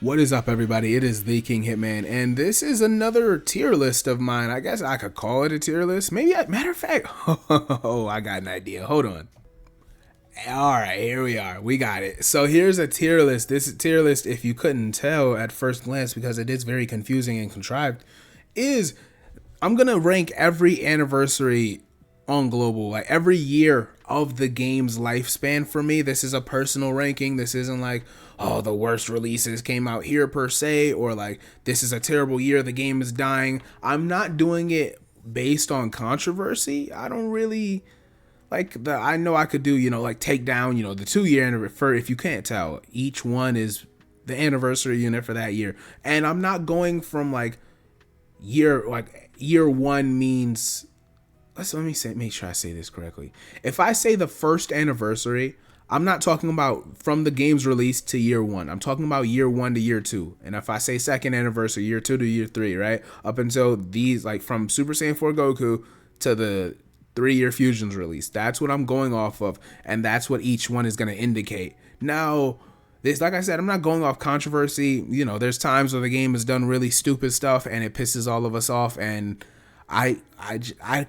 What is up, everybody? It is the King Hitman, and this is another tier list of mine. I guess I could call it a tier list. Matter of fact, oh, I got an idea. Hold on. All right, here we are. We got it. So here's a tier list. This tier list, if you couldn't tell at first glance, because it is very confusing and contrived, is I'm gonna rank every anniversary on global, like every year of the game's lifespan. For me, this is a personal ranking. This isn't like, oh, the worst releases came out here per se, or like this is a terrible year, the game is dying. I'm not doing it based on controversy. I don't really like the I know I could do, like take down, the 2 year anniversary. If you can't tell, each one is the anniversary unit for that year. And I'm not going from year one means, make sure I say this correctly. If I say the first anniversary, I'm not talking about from the game's release to year one. I'm talking about year one to year two. And if I say second anniversary, year two to year three, right? Up until these, like from Super Saiyan 4 Goku to the 3-year Fusions release. That's what I'm going off of. And that's what each one is going to indicate. Now, this, like I said, I'm not going off controversy. There's times where the game has done really stupid stuff and it pisses all of us off. And I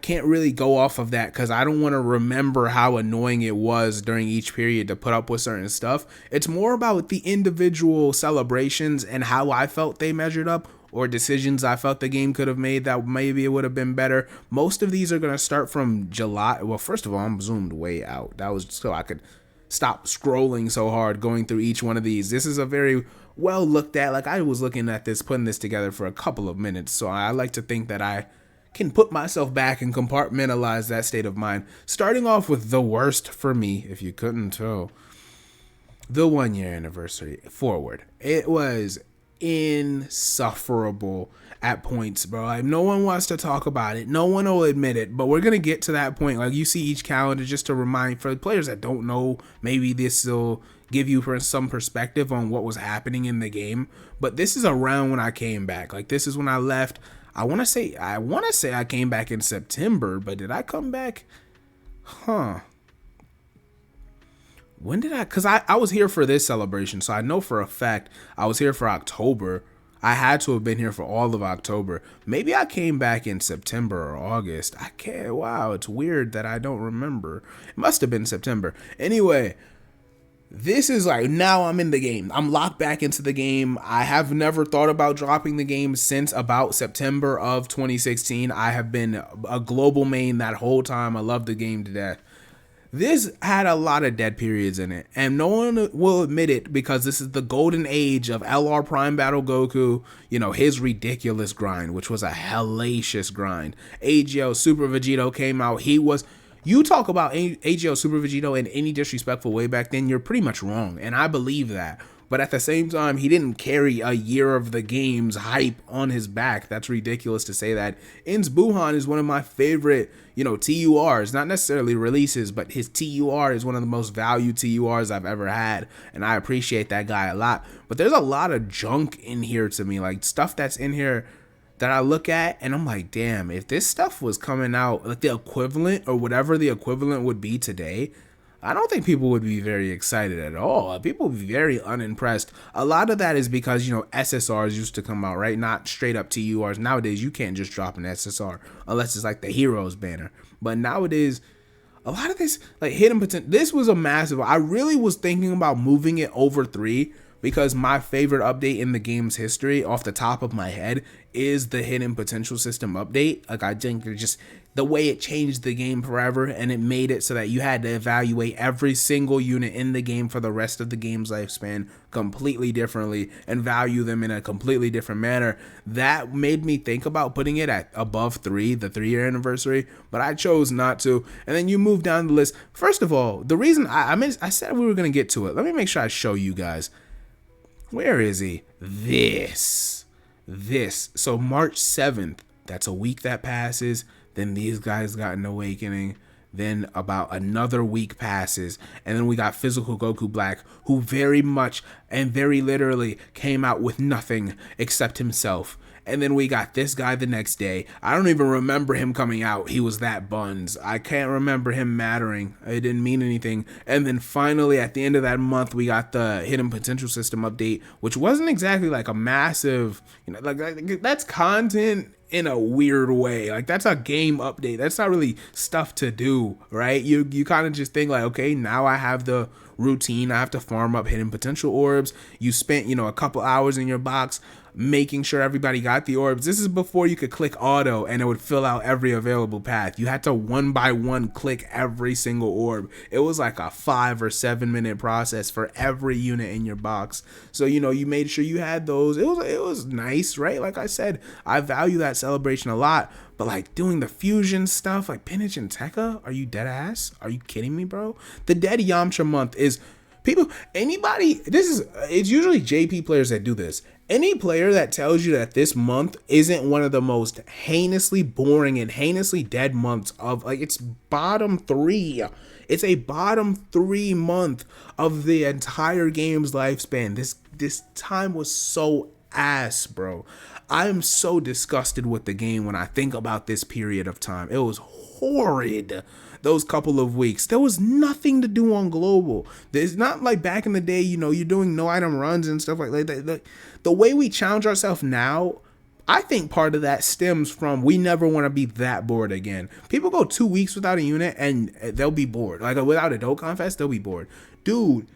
can't really go off of that because I don't want to remember how annoying it was during each period to put up with certain stuff. It's more about the individual celebrations and how I felt they measured up, or decisions I felt the game could have made that maybe it would have been better. Most of these are going to start from July. Well, first of all, I'm zoomed way out. That was so I could stop scrolling so hard going through each one of these. This is a very well looked at, like I was looking at this, putting this together for a couple of minutes. So I like to think that I can put myself back and compartmentalize that state of mind. Starting off with the worst for me, if you couldn't tell, the 1 year anniversary forward. It was insufferable at points, bro. Like, no one wants to talk about it. No one will admit it, but we're going to get to that point. Like, you see each calendar just to remind, for the players that don't know, maybe this will give you some perspective on what was happening in the game. But this is around when I came back. Like, this is when I left. I want to say I came back in September, but did I come back? When did I? Because I was here for this celebration, so I know for a fact I was here for October. I had to have been here for all of October. Maybe I came back in September or August. I can't. Wow, it's weird that I don't remember. It must have been September. Anyway, this is like, now I'm in the game. I'm locked back into the game. I have never thought about dropping the game since about September of 2016. I have been a global main that whole time. I love the game to death. This had a lot of dead periods in it, and no one will admit it because this is the golden age of LR Prime Battle Goku, his ridiculous grind, which was a hellacious grind. AGL Super Vegito came out. You talk about AGL Super Vegito in any disrespectful way back then, you're pretty much wrong, and I believe that. But at the same time, he didn't carry a year of the game's hype on his back. That's ridiculous to say that. In's Buhan is one of my favorite, TURs. Not necessarily releases, but his TUR is one of the most valued TURs I've ever had. And I appreciate that guy a lot. But there's a lot of junk in here to me. Like, stuff that's in here that I look at and I'm like, damn, if this stuff was coming out, like the equivalent or whatever the equivalent would be today, I don't think people would be very excited at all. People would be very unimpressed. A lot of that is because, SSRs used to come out, right? Not straight up TURs. Nowadays, you can't just drop an SSR unless it's like the Heroes banner. But nowadays, a lot of this, like hidden potential, this was a massive. I really was thinking about moving it over 3 because my favorite update in the game's history, off the top of my head, is the hidden potential system update. Like, I think just the way it changed the game forever, and it made it so that you had to evaluate every single unit in the game for the rest of the game's lifespan completely differently and value them in a completely different manner. That made me think about putting it at above 3, the 3-year anniversary, but I chose not to. And then you move down the list. First of all, the reason I said we were going to get to it. Let me make sure I show you guys. Where is he? This. So March 7th, that's a week that passes. Then these guys got an awakening. Then about another week passes. And then we got Physical Goku Black, who very much and very literally came out with nothing except himself. And then we got this guy the next day. I don't even remember him coming out. He was that buns. I can't remember him mattering. It didn't mean anything. And then finally, at the end of that month, we got the Hidden Potential System update, which wasn't exactly like a massive, like that's content in a weird way. Like, that's a game update. That's not really stuff to do, right? You kind of just think like, okay, now I have the routine. I have to farm up hidden potential orbs. You spent, a couple hours in your box making sure everybody got the orbs. This is before you could click auto and it would fill out every available path. You had to one by one click every single orb. It was like a 5 or 7 minute process for every unit in your box. So, you made sure you had those. It was nice, right? Like I said, I value that celebration a lot. But like doing the fusion stuff, like Pinich and Tekka, are you dead ass? Are you kidding me, bro? The dead Yamcha month is it's usually JP players that do this. Any player that tells you that this month isn't one of the most heinously boring and heinously dead months of, like, it's bottom 3. It's a bottom 3 month of the entire game's lifespan. This time was so ass, bro. I am so disgusted with the game when I think about this period of time. It was horrid. Those couple of weeks, there was nothing to do on global. It's not like back in the day, you're doing no item runs and stuff like that. The way we challenge ourselves now, I think part of that stems from we never want to be that bored again. People go 2 weeks without a unit and they'll be bored. Like, without a Dokkan Fest, they'll be bored. Dude,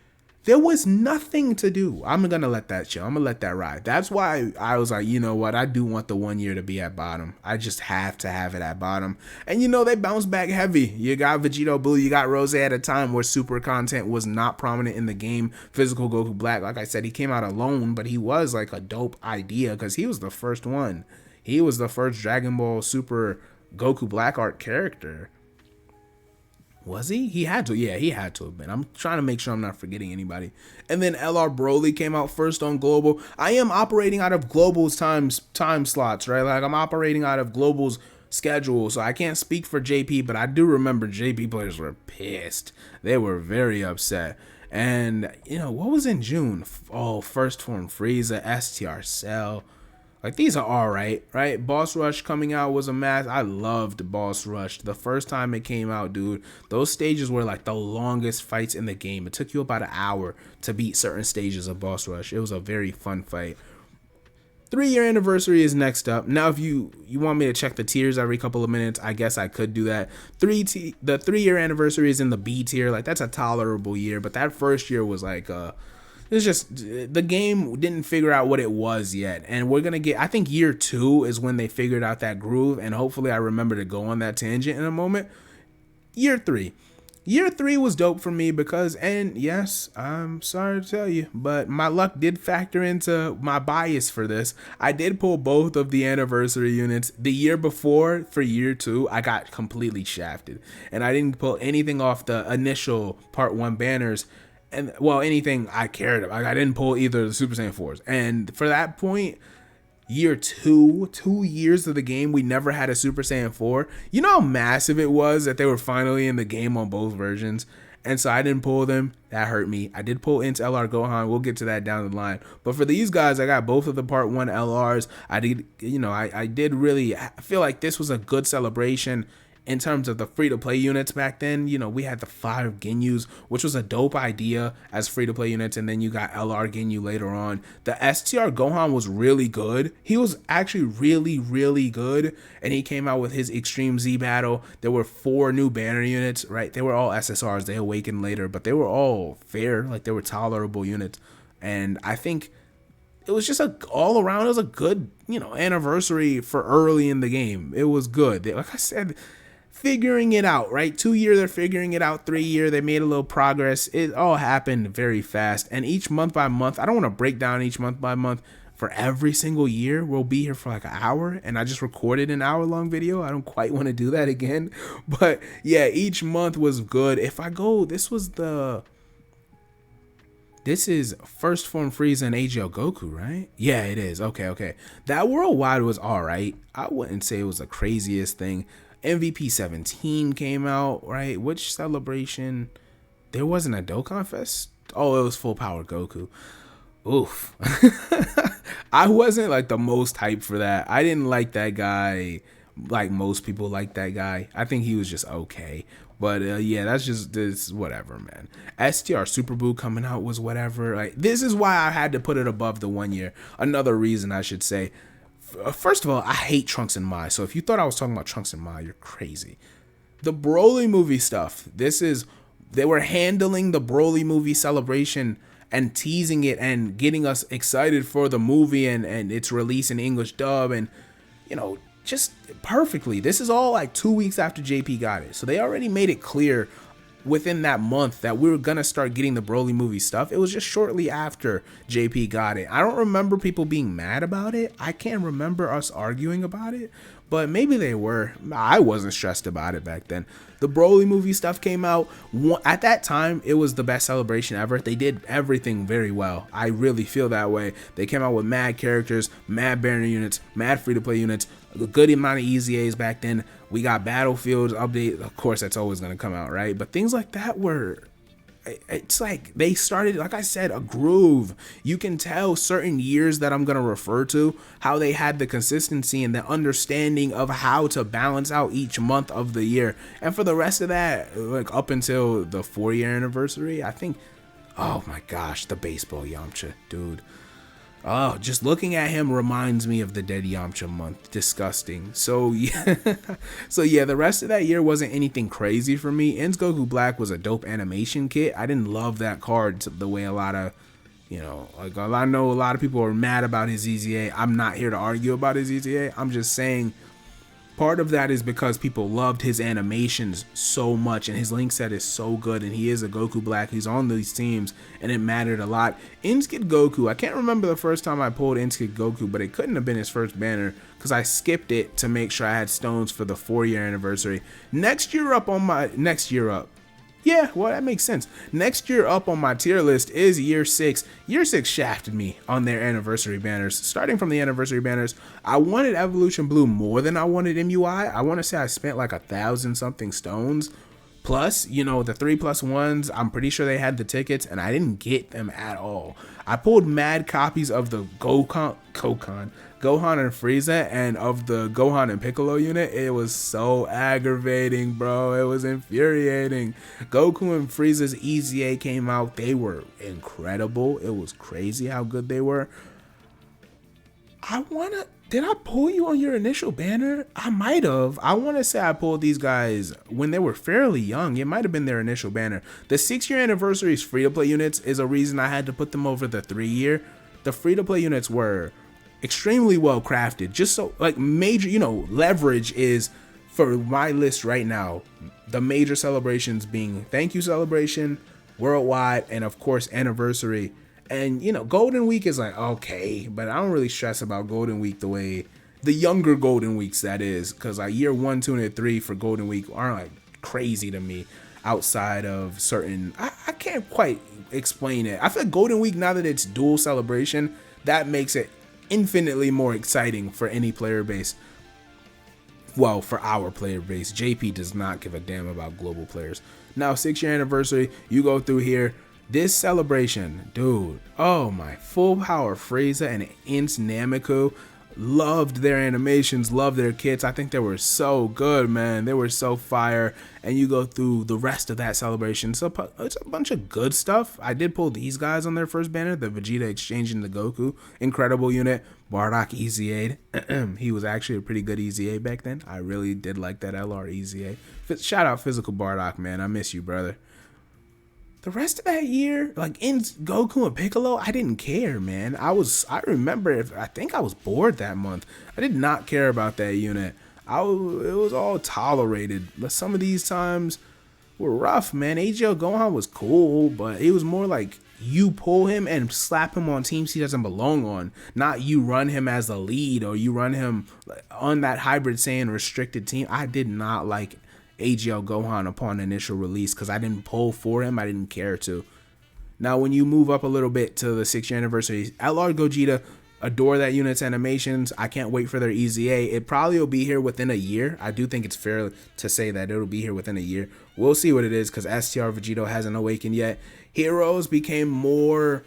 there was nothing to do. I'm going to let that chill. I'm going to let that ride. That's why I was like, you know what? I do want the 1 year to be at bottom. I just have to have it at bottom. And they bounced back heavy. You got Vegito Blue. You got Rose at a time where super content was not prominent in the game. Physical Goku Black, like I said, he came out alone, but he was like a dope idea because he was the first one. He was the first Dragon Ball Super Goku Black art character. Was he? He had to. Yeah, he had to have been. I'm trying to make sure I'm not forgetting anybody. And then LR Broly came out first on Global. I am operating out of Global's time slots, right? Like, I'm operating out of Global's schedule, so I can't speak for JP, but I do remember JP players were pissed. They were very upset. And, what was in June? Oh, First Form Frieza, STR Cell. Like, these are all right? Boss Rush coming out was a mess. I loved Boss Rush. The first time it came out, dude, those stages were like the longest fights in the game. It took you about an hour to beat certain stages of Boss Rush. It was a very fun fight. 3-year anniversary is next up. Now, if you want me to check the tiers every couple of minutes, I guess I could do that. The 3-year anniversary is in the B tier. Like, that's a tolerable year, but that first year was like it's just the game didn't figure out what it was yet, and we're gonna get, I think year 2 is when they figured out that groove, and hopefully I remember to go on that tangent in a moment. Year 3 was dope for me because, and yes, I'm sorry to tell you, but my luck did factor into my bias for this. I did pull both of the anniversary units. The year before, for year 2, I got completely shafted, and I didn't pull anything off the initial part 1 banners. And, well, anything I cared about. I didn't pull either of the Super Saiyan 4s. And for that point, year 2 years of the game, we never had a Super Saiyan 4. You know how massive it was that they were finally in the game on both versions? And so I didn't pull them. That hurt me. I did pull into LR Gohan. We'll get to that down the line. But for these guys, I got both of the part 1 LRs. I did really feel like this was a good celebration. In terms of the free-to-play units back then, we had the 5 Ginyus, which was a dope idea as free-to-play units, and then you got LR Ginyu later on. The STR Gohan was really good. He was actually really, really good, and he came out with his Extreme Z battle. There were 4 new banner units, right? They were all SSRs. They awakened later, but they were all fair. Like, they were tolerable units, and I think it was just all around, it was a good, anniversary for early in the game. It was good. Like I said, figuring it out, right? 2 year, they're figuring it out. 3 year, they made a little progress. It all happened very fast. And each month by month, I don't want to break down each month by month. For every single year, we'll be here for like an hour, and I just recorded an hour-long video. I don't quite want to do that again. But yeah, each month was good. If I go, this is First Form Frieza and AGL Goku, right? Yeah, it is. Okay. That worldwide was all right. I wouldn't say it was the craziest thing. MVP 17 came out, right? Which celebration? There wasn't a Dokkan Fest? Oh, it was Full Power Goku. Oof. I wasn't like the most hyped for that. I didn't like that guy like most people like that guy. I think he was just okay. But yeah, that's just this whatever, man. STR Super Boo coming out was whatever. Like this is why I had to put it above the 1 year. Another reason I should say. First of all, I hate Trunks and Mai. So if you thought I was talking about Trunks and Mai, you're crazy. The Broly movie stuff. They were handling the Broly movie celebration and teasing it and getting us excited for the movie and its release in English dub and just perfectly. This is all like 2 weeks after JP got it. So they already made it clear within that month that we were going to start getting the Broly movie stuff. It was just shortly after JP got it. I don't remember people being mad about it. I can't remember us arguing about it, but maybe they were. I wasn't stressed about it back then. The Broly movie stuff came out. At that time, it was the best celebration ever. They did everything very well. I really feel that way. They came out with mad characters, mad banner units, mad free-to-play units, a good amount of EZAs back then. We got Battlefield update. Of course, that's always going to come out, right? But things like that it's like they started, like I said, a groove. You can tell certain years that I'm going to refer to, how they had the consistency and the understanding of how to balance out each month of the year. And for the rest of that, like up until the 4-year anniversary, I think, oh my gosh, the baseball Yamcha, dude. Oh, just looking at him reminds me of the dead Yamcha month. Disgusting. So yeah, the rest of that year wasn't anything crazy for me. Ins Goku Black was a dope animation kit. I didn't love that card the way a lot of, like I know a lot of people are mad about his EZA. I'm not here to argue about his EZA. I'm just saying part of that is because people loved his animations so much and his link set is so good and he is a Goku Black. He's on these teams and it mattered a lot. Inskid Goku, I can't remember the first time I pulled Inskid Goku, but it couldn't have been his first banner because I skipped it to make sure I had stones for the 4-year anniversary. Next year up, yeah, well, that makes sense. Next year up on my tier list is year 6. Year 6 shafted me on their anniversary banners. Starting from the anniversary banners, I wanted Evolution Blue more than I wanted MUI. I want to say I spent like 1,000 something stones. Plus, the 3+1s, I'm pretty sure they had the tickets, and I didn't get them at all. I pulled mad copies of the Gohan and Frieza, and of the Gohan and Piccolo unit. It was so aggravating, bro. It was infuriating. Goku and Frieza's EZA came out. They were incredible. It was crazy how good they were. Did I pull you on your initial banner? I might have. I want to say I pulled these guys when they were fairly young. It might have been their initial banner. The 6-year anniversary's free-to-play units is a reason I had to put them over the 3-year. The free-to-play units were extremely well crafted. Just so, like, major, leverage is, for my list right now, the major celebrations being Thank You Celebration, Worldwide, and of course, Anniversary. And, Golden Week is like, okay, but I don't really stress about Golden Week the way the younger Golden Weeks, that is, because like year 1, 2, and 3 for Golden Week aren't like crazy to me outside of certain, I can't quite explain it. I feel like Golden Week, now that it's dual celebration, that makes it infinitely more exciting for any player base. Well, for our player base. JP does not give a damn about global players. Now, 6-year anniversary, you go through here. This celebration, dude, oh my, full power Frieza and Ins Nameku, loved their animations, loved their kits. I think they were so good, man. They were so fire. And you go through the rest of that celebration. So it's a bunch of good stuff. I did pull these guys on their first banner, the Vegeta exchanging the Goku. Incredible unit. Bardock EZA'd. He was actually a pretty good EZA back then. I really did like that LR EZA. Shout out Physical Bardock, man. I miss you, brother. The rest of that year, like in Goku and Piccolo, I didn't care, man. I think I was bored that month. I did not care about that unit. It was all tolerated. But some of these times were rough, man. AGL Gohan was cool, but it was more like you pull him and slap him on teams he doesn't belong on. Not you run him as the lead or you run him on that Hybrid Saiyan restricted team. I did not like AGL Gohan upon initial release because I didn't pull for him. I didn't care to. Now, when you move up a little bit to the 6th-year anniversary, LR Gogeta, adore that unit's animations. I can't wait for their EZA. It probably will be here within a year. I do think it's fair to say that it'll be here within a year. We'll see what it is because STR Vegito hasn't awakened yet. Heroes became more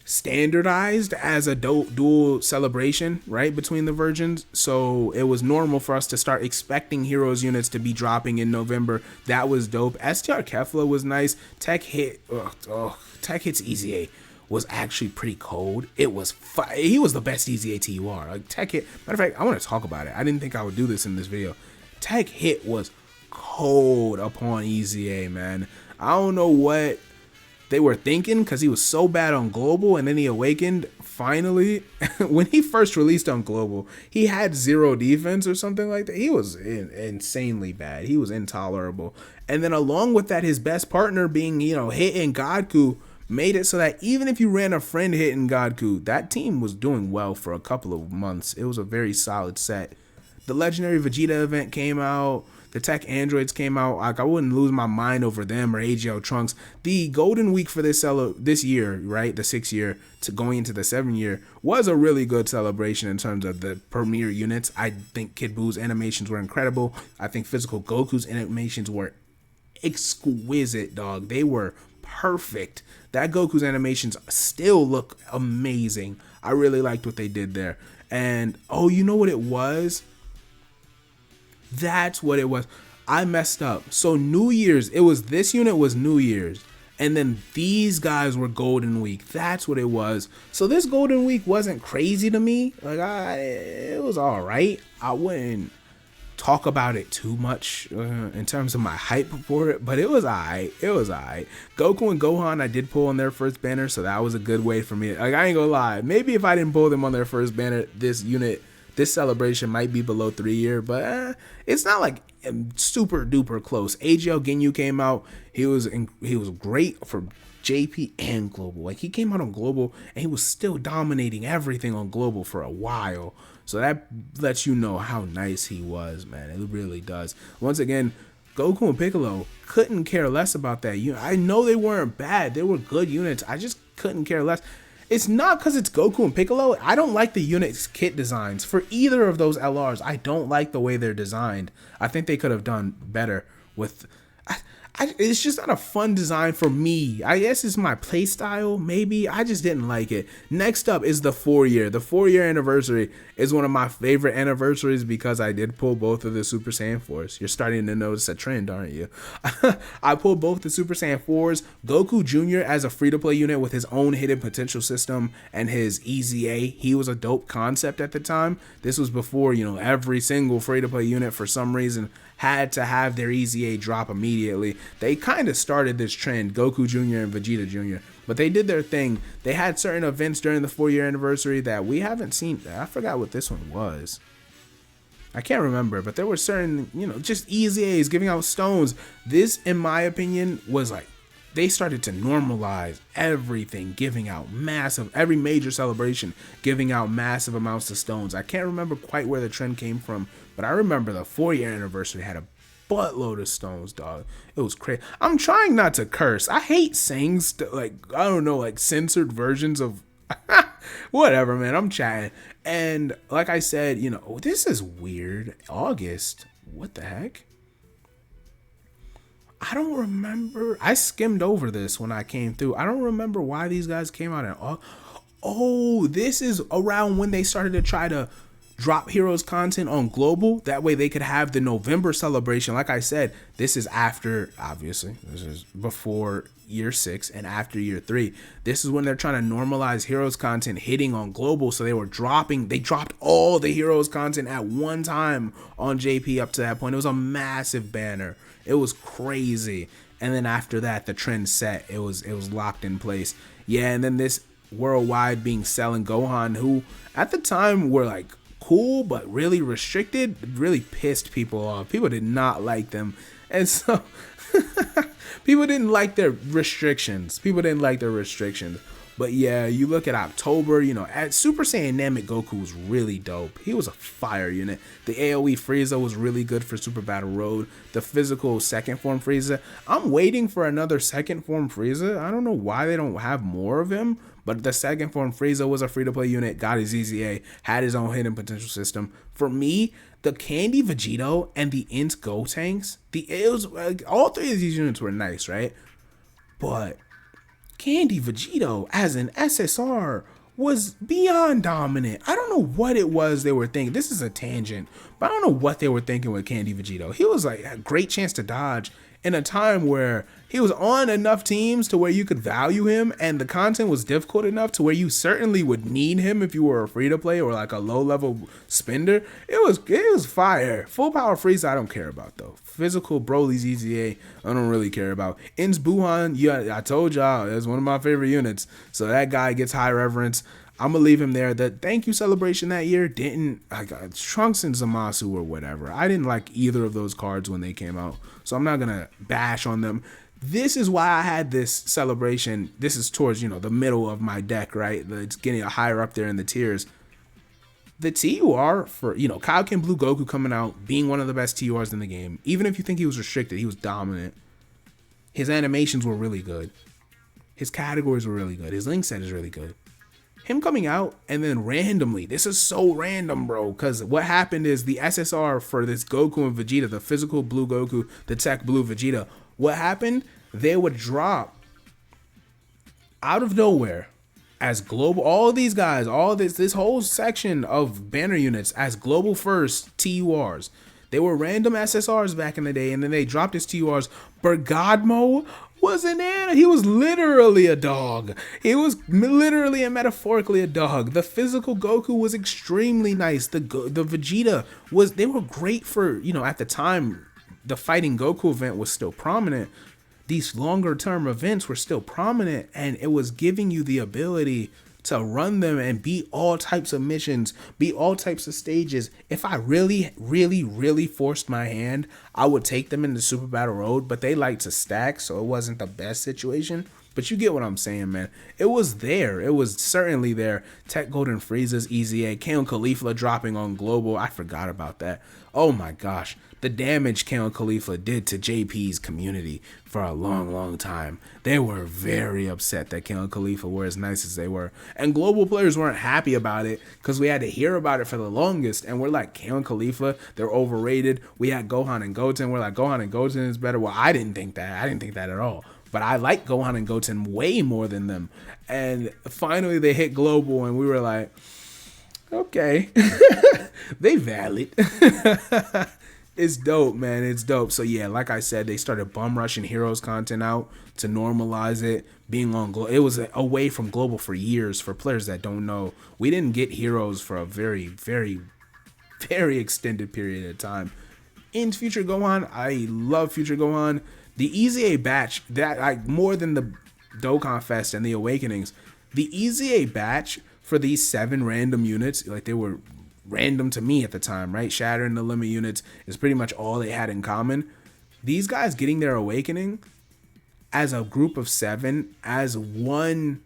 standardized as a dual celebration, right, between the versions. So it was normal for us to start expecting Heroes units to be dropping in November. That was dope. STR Kefla was nice. Tech Hit, Tech Hit's EZA was actually pretty cold. It was he was the best EZA TUR. Like Tech Hit, matter of fact, I want to talk about it. I didn't think I would do this in this video. Tech Hit was cold upon EZA, man. I don't know what they were thinking, because he was so bad on global, and then he awakened finally. When he first released on global, he had 0 defense or something like that. He was insanely bad. He was intolerable. And then along with that, his best partner being, Hit and Godku, made it so that even if you ran a friend Hit and Godku, that team was doing well for a couple of months. It was a very solid set. The Legendary Vegeta event came out. The Tech Androids came out. Like, I wouldn't lose my mind over them or AGL Trunks. The golden week for this year, right, the 6th year to going into the 7th year, was a really good celebration in terms of the premier units. I think Kid Buu's animations were incredible. I think Physical Goku's animations were exquisite, dog. They were perfect. That Goku's animations still look amazing. I really liked what they did there. And, oh, you know what it was? That's what it was. I messed up. So New Year's, this unit was New Year's, and then these guys were Golden Week. That's what it was. So this Golden Week wasn't crazy to me. Like, it was all right. I wouldn't talk about it too much in terms of my hype for it, but it was alright. It was alright. Goku and Gohan, I did pull on their first banner, so that was a good way for me. Like, I ain't gonna lie. Maybe if I didn't pull them on their first banner, this celebration might be below 3 year, but it's not like super duper close. AGL Ginyu came out. He was great for JP and global. Like, he came out on global and he was still dominating everything on global for a while. So that lets you know how nice he was, man. It really does. Once again, Goku and Piccolo couldn't care less about that unit. I know they weren't bad. They were good units. I just couldn't care less. It's not because it's Goku and Piccolo. I don't like the unit's kit designs for either of those LRs. I don't like the way they're designed. I think they could have done better with... it's just not a fun design for me. I guess it's my play style, maybe. I just didn't like it. Next up is the 4-year. The 4-year anniversary is one of my favorite anniversaries because I did pull both of the Super Saiyan 4s. You're starting to notice a trend, aren't you? I pulled both the Super Saiyan 4s. Goku Jr. as a free-to-play unit with his own hidden potential system and his EZA. He was a dope concept at the time. This was before, every single free-to-play unit for some reason had to have their EZA drop immediately. They kind of started this trend, Goku Jr. and Vegeta Jr., but they did their thing. They had certain events during the 4-year anniversary that we haven't seen. I forgot what this one was. I can't remember, but there were certain, just EZAs giving out stones. This, in my opinion, was like, they started to normalize everything, giving out every major celebration, giving out massive amounts of stones. I can't remember quite where the trend came from, but I remember the 4-year anniversary had a buttload of stones, dog. It was crazy. I'm trying not to curse. I hate saying censored versions of whatever, man. I'm chatting. And like I said, this is weird. August. What the heck? I don't remember. I skimmed over this when I came through. I don't remember why these guys came out in August. Oh, this is around when they started to try to drop Heroes content on global. That way they could have the November celebration. Like I said, this is after, obviously, this is before year 6 and after year 3. This is when they're trying to normalize Heroes content hitting on global. So they dropped all the Heroes content at one time on JP up to that point. It was a massive banner. It was crazy. And then after that, the trend set. It was locked in place. Yeah, and then this worldwide being Cell and Gohan, who at the time were like cool but really restricted, really pissed people off. People did not like them. And so people didn't like their restrictions. But yeah, you look at October, at Super Saiyan Namek Goku was really dope. He was a fire unit. The AoE Frieza was really good for Super Battle Road. The physical second form Frieza. I'm waiting for another second form Frieza. I don't know why they don't have more of him, but the second form Frieza was a free-to-play unit, got his EZA, had his own hidden potential system. For me, the Candy Vegito and the Int Gotenks, all 3 of these units were nice, right? But Candy Vegito as an SSR was beyond dominant. I don't know what it was they were thinking. This is a tangent, but I don't know what they were thinking with Candy Vegito. He was like a great chance to dodge in a time where he was on enough teams to where you could value him, and the content was difficult enough to where you certainly would need him if you were a free to play or like a low level spender. It was fire. Full power freeze I don't care about though. Physical Broly's EZA I don't really care about. Ins Buhan, yeah, I told y'all it's one of my favorite units. So that guy gets high reverence. I'm gonna leave him there. The thank you celebration that year didn't. I got Trunks and Zamasu or whatever. I didn't like either of those cards when they came out, so I'm not gonna bash on them. This is why I had this celebration. This is towards the middle of my deck, right? It's getting higher up there in the tiers. The TUR for Kaioken Blue Goku coming out, being one of the best TURs in the game. Even if you think he was restricted, he was dominant. His animations were really good. His categories were really good. His link set is really good. Him coming out and then randomly, this is so random, bro, because what happened is the SSR for this Goku and Vegeta, the physical blue Goku, the tech blue Vegeta, what happened? They would drop out of nowhere as global, all these guys, all this whole section of banner units as global first TURs. They were random SSRs back in the day, and then they dropped as TURs. Bergadmo was an animal. He was literally a dog. He was literally and metaphorically a dog. The physical Goku was extremely nice. The Vegeta they were great for, at the time, the fighting Goku event was still prominent. These longer term events were still prominent, and it was giving you the ability to run them and beat all types of missions, beat all types of stages. If I really, really, really forced my hand, I would take them into Super Battle Road, but they like to stack, so it wasn't the best situation. But you get what I'm saying, man. It was there. It was certainly there. Tech Golden Frieza's EZA, Kaon Khalifa dropping on Global. I forgot about that. Oh my gosh. The damage Kaon Khalifa did to JP's community for a long, long time. They were very upset that Kaon Khalifa were as nice as they were. And global players weren't happy about it because we had to hear about it for the longest. And we're like, Kaon Khalifa, they're overrated. We had Gohan and Goten. We're like, Gohan and Goten is better. Well, I didn't think that. I didn't think that at all. But I like Gohan and Goten way more than them. And finally they hit global and we were like, okay, they valid. It's dope, man. It's dope. So yeah, like I said, they started bum rushing Heroes content out to normalize it being on Global. It was away from Global for years. For players that don't know, we didn't get Heroes for a very, very, very extended period of time. In Future Gohan, I love Future Gohan. The EZA batch, that like more than the Dokkan Fest and the Awakenings, the EZA batch for these 7 random units, like they were random to me at the time, right? Shatter and the Limit units is pretty much all they had in common. These guys getting their Awakening as a group of 7, as one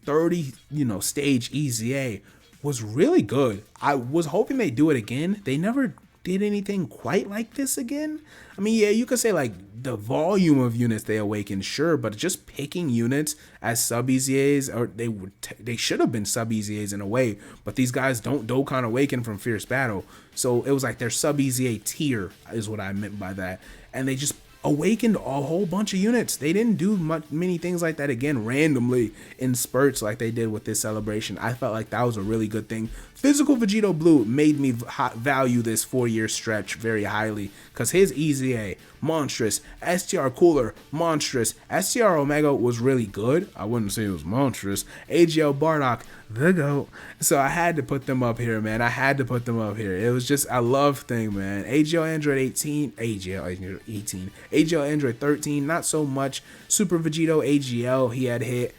30, stage EZA was really good. I was hoping they do it again. They never did anything quite like this again. I mean, yeah, you could say like the volume of units they awakened, sure, but just picking units as sub EZAs, or they should have been sub EZAs in a way, but these guys don't Dokkan awaken from Fierce Battle, so it was like their sub EZA tier is what I meant by that, and they just awakened a whole bunch of units. They didn't do many things like that again randomly in spurts like they did with this celebration. I felt like that was a really good thing. Physical Vegito Blue made me value this 4-year stretch very highly because his EZA, monstrous. STR Cooler, monstrous. STR Omega was really good. I wouldn't say it was monstrous. AGL Bardock, the GOAT. So I had to put them up here, man. I had to put them up here. It was just a love thing, man. AGL Android 18, AGL Android 13, not so much. Super Vegito AGL, he had hit.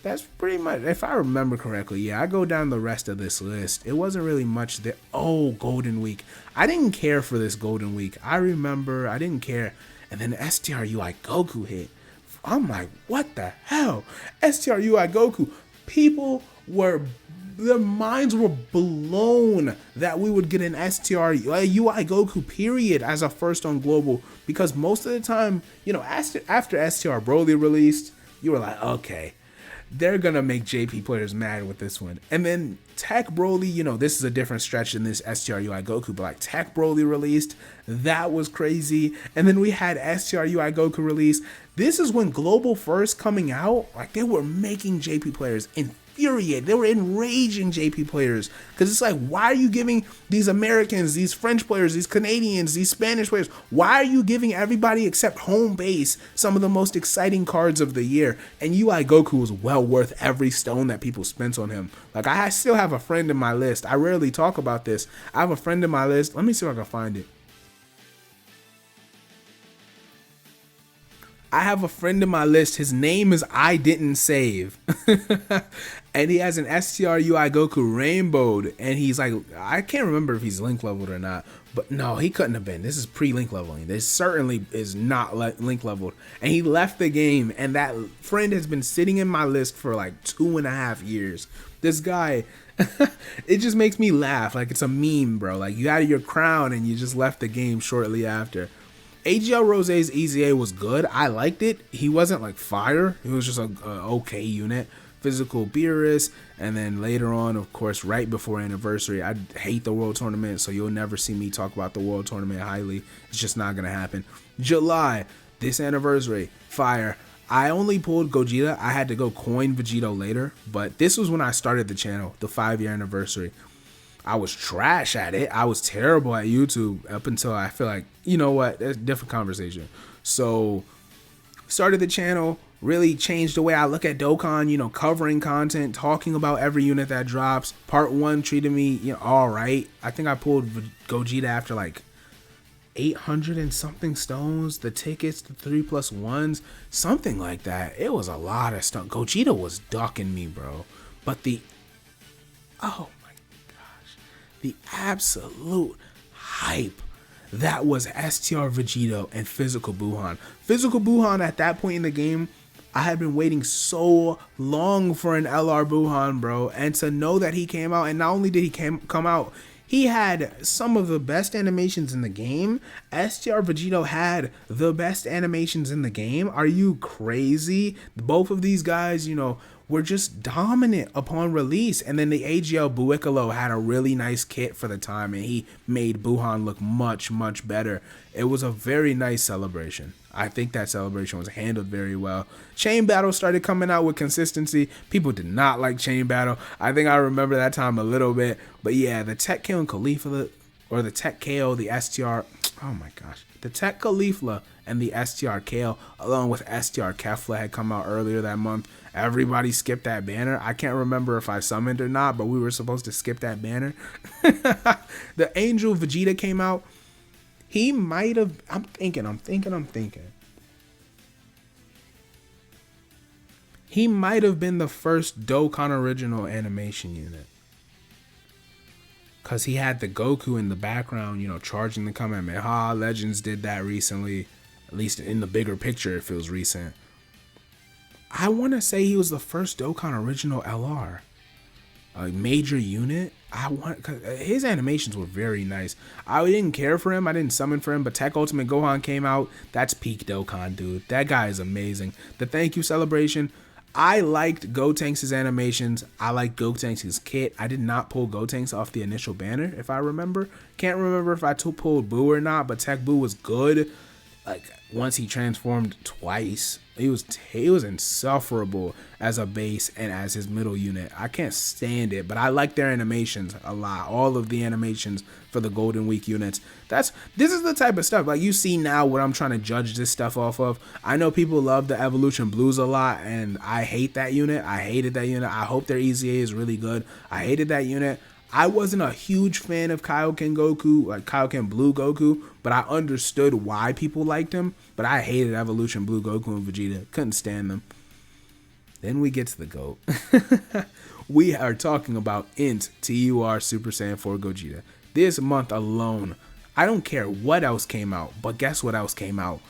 That's pretty much, if I remember correctly, yeah, I go down the rest of this list. It wasn't really much there. Oh, Golden Week. I didn't care for this Golden Week. I remember, I didn't care. And then STRUI Goku hit. I'm like, what the hell? STRUI Goku. People were, their minds were blown that we would get an STRUI Goku, period, as a first on Global. Because most of the time, after STR Broly released, you were like, okay, They're gonna make JP players mad with this one. And then Tech Broly, this is a different stretch than this STRUI Goku, but like Tech Broly released, that was crazy. And then we had STRUI Goku release. This is when Global First coming out, like they were making JP players infuriated. They were enraging JP players because it's like, why are you giving these Americans, these French players, these Canadians, these Spanish players, why are you giving everybody except home base some of the most exciting cards of the year? And UI Goku was well worth every stone that people spent on him. Like, I still have a friend in my list. I rarely talk about this. I have a friend in my list. Let me see if I can find it. I have a friend in my list. His name is I Didn't Save. And he has an STRUI Goku rainbowed. And he's like, I can't remember if he's link leveled or not. But no, he couldn't have been. This is pre-link leveling. This certainly is not link leveled. And he left the game. And that friend has been sitting in my list for like 2.5 years. This guy, it just makes me laugh. Like, it's a meme, bro. Like, you had your crown and you just left the game shortly after. AGL Rose's EZA was good. I liked it. He wasn't like fire. He was just a okay unit. Physical Beerus, and then later on, of course, right before anniversary, I hate the World Tournament, so you'll never see me talk about the World Tournament highly. It's just not gonna happen. July, this anniversary, fire. I only pulled Gogeta. I had to go coin Vegito later, but this was when I started the channel, the 5-year anniversary. I was trash at it. I was terrible at YouTube up until I feel like, you know what, that's a different conversation. So, started the channel, really changed the way I look at Dokkan, covering content, talking about every unit that drops. Part 1 treated me, all right. I think I pulled Gogeta after like 800 and something stones, the tickets, the 3+1s, something like that. It was a lot of stuff. Gogeta was ducking me, bro. But oh, the absolute hype that was STR Vegito and Physical Buhan. Physical Buhan at that point in the game, I had been waiting so long for an LR Buhan, bro. And to know that he came out, and not only did he come out, he had some of the best animations in the game. STR Vegito had the best animations in the game. Are you crazy? Both of these guys, were just dominant upon release. And then the AGL Buikalo had a really nice kit for the time, and he made Buhan look much, much better. It was a very nice celebration. I think that celebration was handled very well. Chain Battle started coming out with consistency. People did not like Chain Battle. I think I remember that time a little bit. But yeah, the Tech KO and Caulifla, or the Tech KO, the STR, oh my gosh. The Tech Caulifla and the STR KO, along with STR Kefla, had come out earlier that month. Everybody skipped that banner. I can't remember if I summoned or not, but we were supposed to skip that banner. The Angel Vegeta came out. He might have, I'm thinking. He might have been the first Dokkan original animation unit. Because he had the Goku in the background, charging the Kamehameha. Legends did that recently. At least in the bigger picture, it feels recent. I want to say he was the first Dokkan original LR. A major unit. Cause his animations were very nice. I didn't care for him. I didn't summon for him, but Tech Ultimate Gohan came out. That's peak Dokkan, dude. That guy is amazing. The thank you celebration. I liked Gotenks' animations. I liked Gotenks' kit. I did not pull Gotenks off the initial banner, if I remember. Can't remember if I pulled Boo or not, but Tech Boo was good. Like, once he transformed twice, he was insufferable as a base and as his middle unit. I can't stand it, but I like their animations a lot. All of the animations for the Golden Week units. This is the type of stuff, like, you see now what I'm trying to judge this stuff off of. I know people love the Evolution Blues a lot, and I hate that unit. I hated that unit. I hope their EZA is really good. I hated that unit. I wasn't a huge fan of Kaioken Goku, like Kaioken Blue Goku, but I understood why people liked him. But I hated Evolution Blue Goku and Vegeta. Couldn't stand them. Then we get to the GOAT. We are talking about INT TUR Super Saiyan 4 Gogeta. This month alone, I don't care what else came out, but guess what else came out?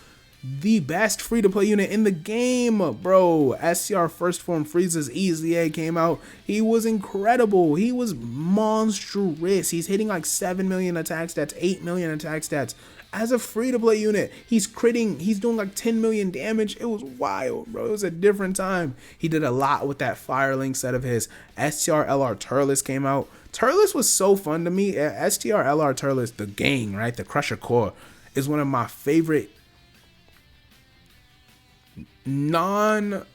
The best free-to-play unit in the game, bro. SCR First Form Frieza's EZA came out. He was incredible. He was monstrous. He's hitting like 7 million attack stats, 8 million attack stats. as a free-to-play unit. He's critting. He's doing like 10 million damage. It was wild, bro. It was a different time. He did a lot with that Firelink set of his. STR LR Turles came out. Turles was so fun to me. STR LR Turles, the gang, right? The Crusher Core is one of my favorite non-Uber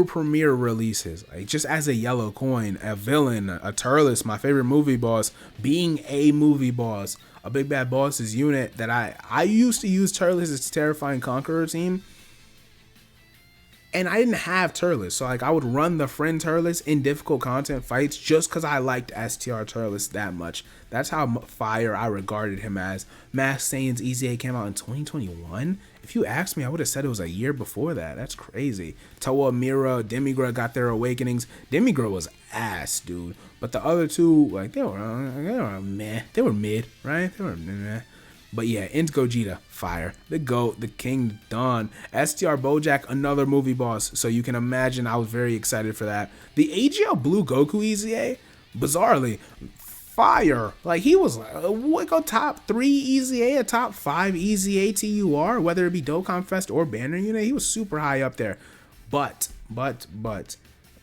premiere releases. Like, just as a yellow coin, a villain, a Turles, my favorite movie boss, being a movie boss, a big bad boss's unit that I used to use Turles as Terrifying Conqueror team. And I didn't have Turles, so like I would run the friend Turles in difficult content fights just because I liked STR Turles that much. That's how fire I regarded him as. Mass Saiyans EZA came out in 2021. If you asked me, I would have said it was a year before that. That's crazy. Toa, Mira, Demigra got their awakenings. Demigra was ass, dude. But the other two, like they were meh. They were mid, right? They were meh. But yeah, Int Gogeta, fire. The GOAT, the King Dawn. STR Bojack, another movie boss. So you can imagine I was very excited for that. The AGL Blue Goku EZA, bizarrely, fire. Like he was like a top 3 EZA, a top 5 EZA TUR, whether it be Dokkan Fest or Banner Unit. He was super high up there. But,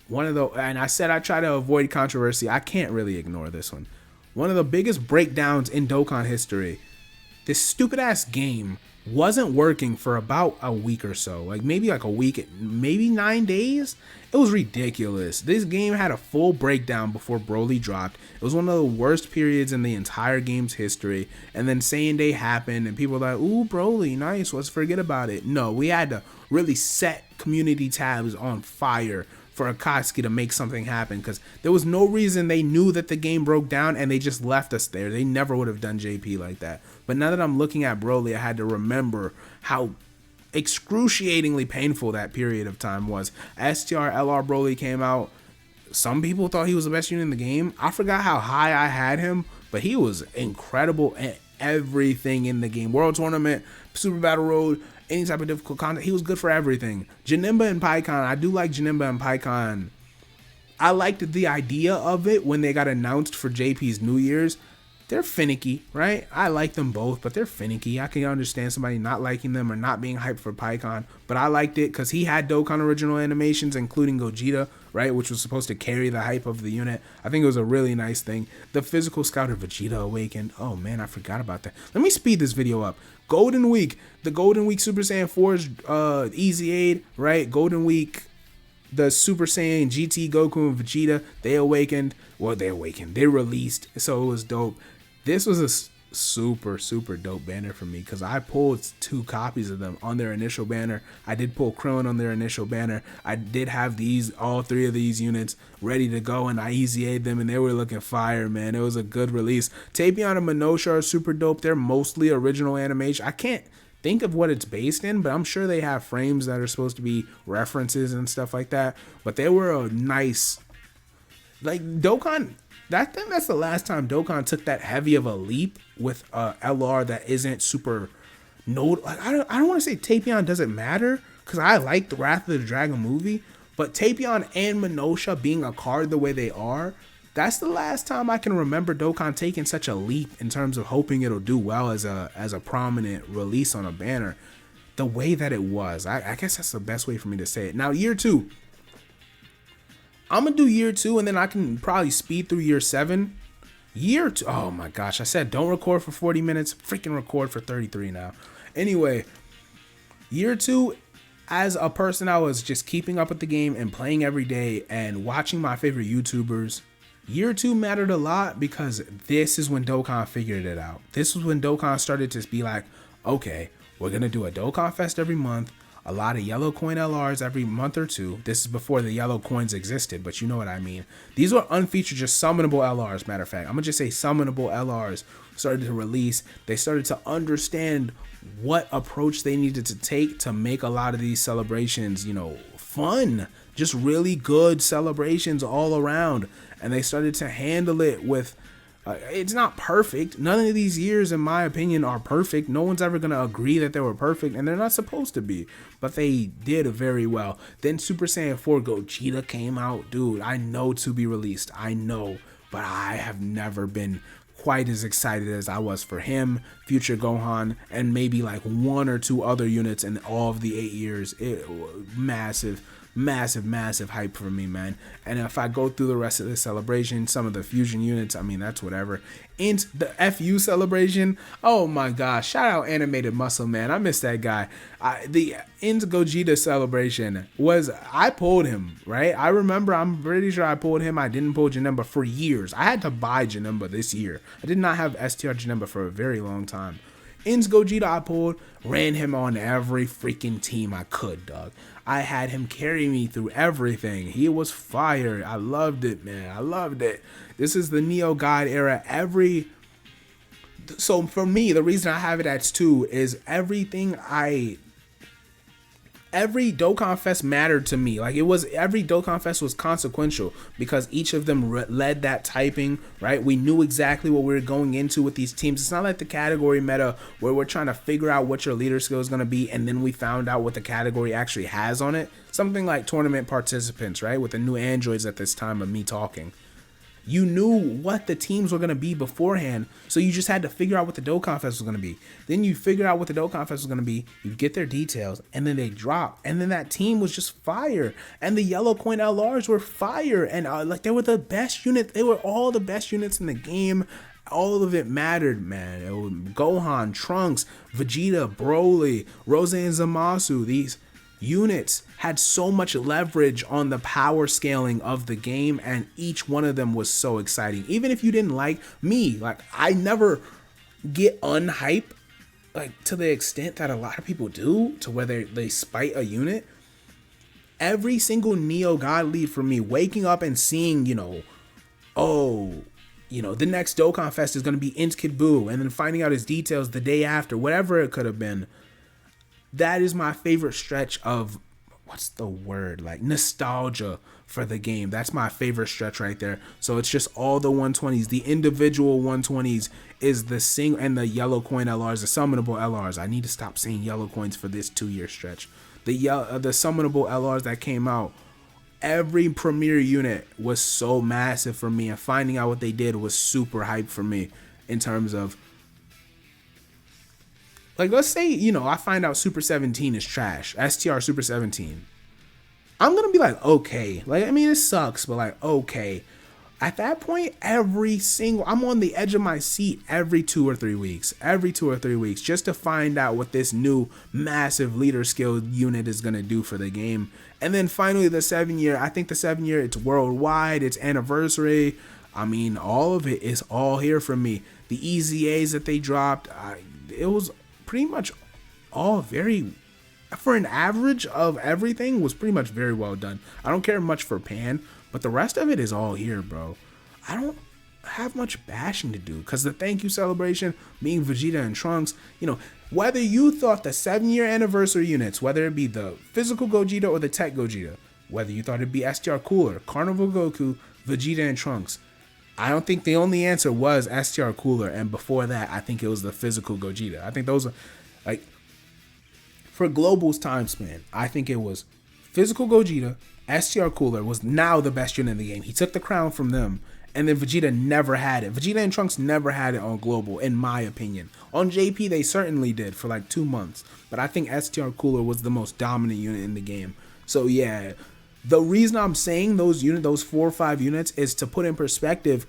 one of the, and I said I try to avoid controversy. I can't really ignore this one. One of the biggest breakdowns in Dokkan history. This stupid ass game wasn't working for about a week or so, like maybe like a week, maybe 9 days. It was ridiculous. This game had a full breakdown before Broly dropped. It was one of the worst periods in the entire game's history. And then Saiyan Day happened and people were like, ooh, Broly, nice, let's forget about it. No, we had to really set community tabs on fire for Akatsuki to make something happen, because there was no reason. They knew that the game broke down and they just left us there. They never would have done JP like that. But now that I'm looking at Broly, I had to remember how excruciatingly painful that period of time was. STR LR Broly came out. Some people thought he was the best unit in the game. I forgot how high I had him, but he was incredible at everything in the game. World Tournament, Super Battle Road, any type of difficult content. He was good for everything. Janemba and Pycon, I do like Janemba and Pycon. I liked the idea of it when they got announced for JP's New Year's. They're finicky, right? I like them both, but they're finicky. I can understand somebody not liking them or not being hyped for Pycon, but I liked it because he had Dokkan original animations, including Gogeta, right, which was supposed to carry the hype of the unit. I think it was a really nice thing. The physical scouter Vegeta awakened. Oh man, I forgot about that. Let me speed this video up. Golden Week, the Golden Week Super Saiyan 4's Easy Aid, right? Golden Week, the Super Saiyan GT Goku and Vegeta, they awakened. Well, they released, so it was dope. This was a super dope banner for me because I pulled 2 copies of them on their initial banner. I did pull Krillin on their initial banner. I did have all 3 of these units ready to go, and I easy-a'd them, and they were looking fire, man. It was a good release. Tapion and Minosha are super dope. They're mostly original animation. I can't think of what it's based in, but I'm sure they have frames that are supposed to be references and stuff like that. But they were a nice, like, Dokkan. I think that's the last time Dokkan took that heavy of a leap with LR that isn't super I don't want to say Tapion doesn't matter, because I like the Wrath of the Dragon movie, but Tapion and Minosha being a card the way they are, that's the last time I can remember Dokkan taking such a leap in terms of hoping it'll do well as a prominent release on a banner. The way that it was, I guess that's the best way for me to say it. Now, year 2. I'm going to do year 2, and then I can probably speed through year 7. Year 2, oh my gosh, I said don't record for 40 minutes. Freaking record for 33 now. Anyway, year 2, as a person I was just keeping up with the game and playing every day and watching my favorite YouTubers, year 2 mattered a lot because this is when Dokkan figured it out. This was when Dokkan started to be like, okay, we're going to do a Dokkan Fest every month. A lot of yellow coin LRs every month or 2. This is before the yellow coins existed, but you know what I mean. These were unfeatured, just summonable LRs, matter of fact. I'm going to just say summonable LRs started to release. They started to understand what approach they needed to take to make a lot of these celebrations, you know, fun. Just really good celebrations all around. And they started to handle it with... it's not perfect. None of these years, in my opinion, are perfect. No one's ever going to agree that they were perfect, and they're not supposed to be. But they did very well. Then Super Saiyan 4 Gogeta came out. Dude, I know to be released. I know. But I have never been quite as excited as I was for him, Future Gohan, and maybe like one or two other units in all of the 8 years. It was massive hype for me, man. And if I go through the rest of the celebration, some of the fusion units, I mean, that's whatever. And the FU celebration, oh my gosh, shout out Animated Muscle, man. I miss that guy. The Ins Gogeta celebration was, I pulled him, right? I remember, I'm pretty sure I pulled him. I didn't pull Janemba for years. I had to buy Janemba this year. I did not have STR Janemba for a very long time. Ins Gogeta I pulled, ran him on every freaking team I could, dog. I had him carry me through everything. He was fire. I loved it, man. I loved it. This is the Neo God era. So for me, the reason I have it at 2 is every Dokkan Fest mattered to me. Like, every Dokkan Fest was consequential because each of them led that typing, right? We knew exactly what we were going into with these teams. It's not like the category meta where we're trying to figure out what your leader skill is going to be and then we found out what the category actually has on it. Something like tournament participants, right? With the new androids at this time of me talking. You knew what the teams were going to be beforehand, so you just had to figure out what the Dokkan Fest was going to be. Then you figure out what the Dokkan Fest was going to be, you get their details, and then they drop. And then that team was just fire. And the Yellow Coin LRs were fire. And like, they were the best unit. They were all the best units in the game. All of it mattered, man. It was Gohan, Trunks, Vegeta, Broly, Rose and Zamasu. These units had so much leverage on the power scaling of the game, and each one of them was so exciting. Even if you didn't like me, like, I never get unhyped like to the extent that a lot of people do, to where they spite a unit. Every single Neo God lead for me, waking up and seeing, the next Dokkan Fest is going to be Int Kid Buu, and then finding out his details the day after, whatever it could have been. That is my favorite stretch of, what's the word, like nostalgia for the game. That's my favorite stretch right there. So it's just all the 120s. The individual 120s is the single, and the Yellow Coin LRs, the summonable LRs. I need to stop saying yellow coins for this 2-year stretch. The summonable LRs that came out, every premier unit was so massive for me, and finding out what they did was super hype for me in terms of, like, let's say, I find out Super 17 is trash, STR Super 17. I'm going to be like, okay. Like, I mean, it sucks, but like, okay. At that point, I'm on the edge of my seat every 2 or 3 weeks. Just to find out what this new massive leader skill unit is going to do for the game. And then finally, the 7-year. I think the 7-year, it's worldwide, it's anniversary. I mean, all of it is all here for me. The EZAs that they dropped, it was pretty much all for an average of everything, was pretty much very well done. I don't care much for Pan, but the rest of it is all here, bro. I don't have much bashing to do, because the thank you celebration being Vegeta and Trunks, whether you thought the 7-year anniversary units, whether it be the physical Gogeta or the tech Gogeta, whether you thought it'd be STR Cooler, Carnival Goku, Vegeta and Trunks, I don't think the only answer was STR Cooler, and before that, I think it was the physical Gogeta. I think those are, like, for Global's time span, I think it was physical Gogeta, STR Cooler was now the best unit in the game. He took the crown from them, and then Vegeta never had it. Vegeta and Trunks never had it on Global, in my opinion. On JP, they certainly did for like 2 months, but I think STR Cooler was the most dominant unit in the game. So yeah, the reason I'm saying those 4 or 5 units is to put in perspective,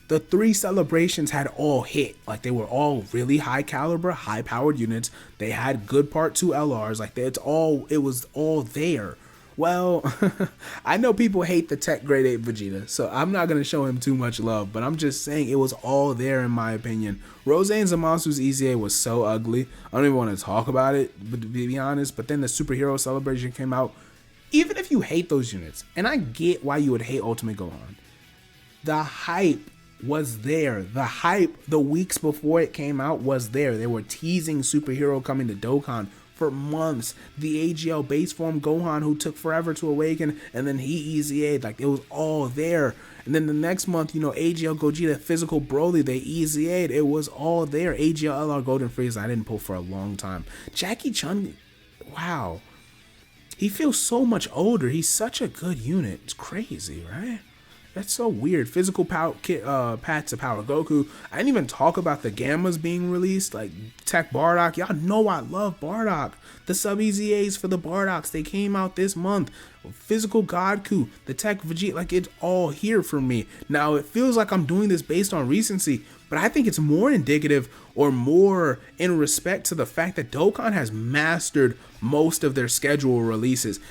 the 3 celebrations had all hit. Like, they were all really high caliber, high powered units. They had good part 2 LRs. Like, it was all there. Well, I know people hate the Tech Grade 8 Vegeta, so I'm not going to show him too much love, but I'm just saying it was all there in my opinion. Rose and Zamasu's EZA was so ugly. I don't even want to talk about it, but to be honest. But then the Superhero Celebration came out. Even if you hate those units, and I get why you would hate Ultimate Gohan, the hype was there. The hype the weeks before it came out was there. They were teasing Superhero coming to Dokkan for months. The AGL base form Gohan, who took forever to awaken, and then he EZA'd. Like, it was all there. And then the next month, AGL Gogeta physical Broly, they EZA'd. It was all there. AGL LR Golden Frieza, I didn't pull for a long time. Jackie Chun, wow. He feels so much older. He's such a good unit. It's crazy, right? That's so weird. Physical power paths to Power Goku. I didn't even talk about the Gammas being released, like Tech Bardock. Y'all know I love Bardock. The sub EZAs for the Bardocks, they came out this month. Physical Godku, the Tech Vegeta, like it's all here for me. Now it feels like I'm doing this based on recency, but I think it's more indicative or more in respect to the fact that Dokkan has mastered most of their schedule releases.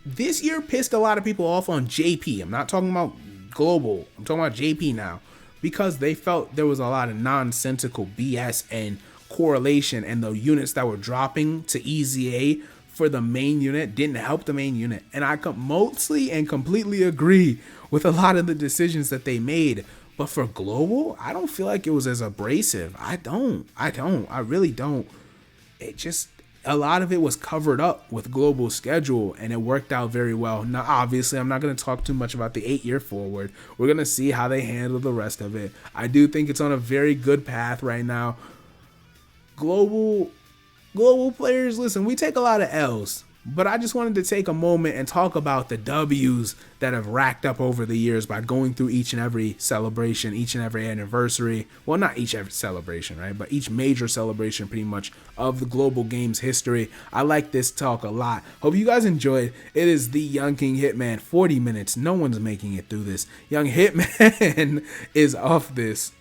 This year pissed a lot of people off on JP. I'm not talking about global. I'm talking about JP now, because they felt there was a lot of nonsensical BS and correlation, and the units that were dropping to EZA for the main unit didn't help the main unit. And I mostly and completely agree with a lot of the decisions that they made. But for global, I don't feel like it was as abrasive. I really don't. It just, a lot of it was covered up with global schedule, and it worked out very well. Now, obviously, I'm not going to talk too much about the 8-year forward. We're going to see how they handle the rest of it. I do think it's on a very good path right now. Global players, listen, we take a lot of L's, but I just wanted to take a moment and talk about the W's that have racked up over the years by going through each and every celebration, each and every anniversary. Well, not each every celebration, right? But each major celebration pretty much of the global games history. I like this talk a lot. Hope you guys enjoyed. It is the Young King Hitman. 40 minutes. No one's making it through this. Young Hitman is off this.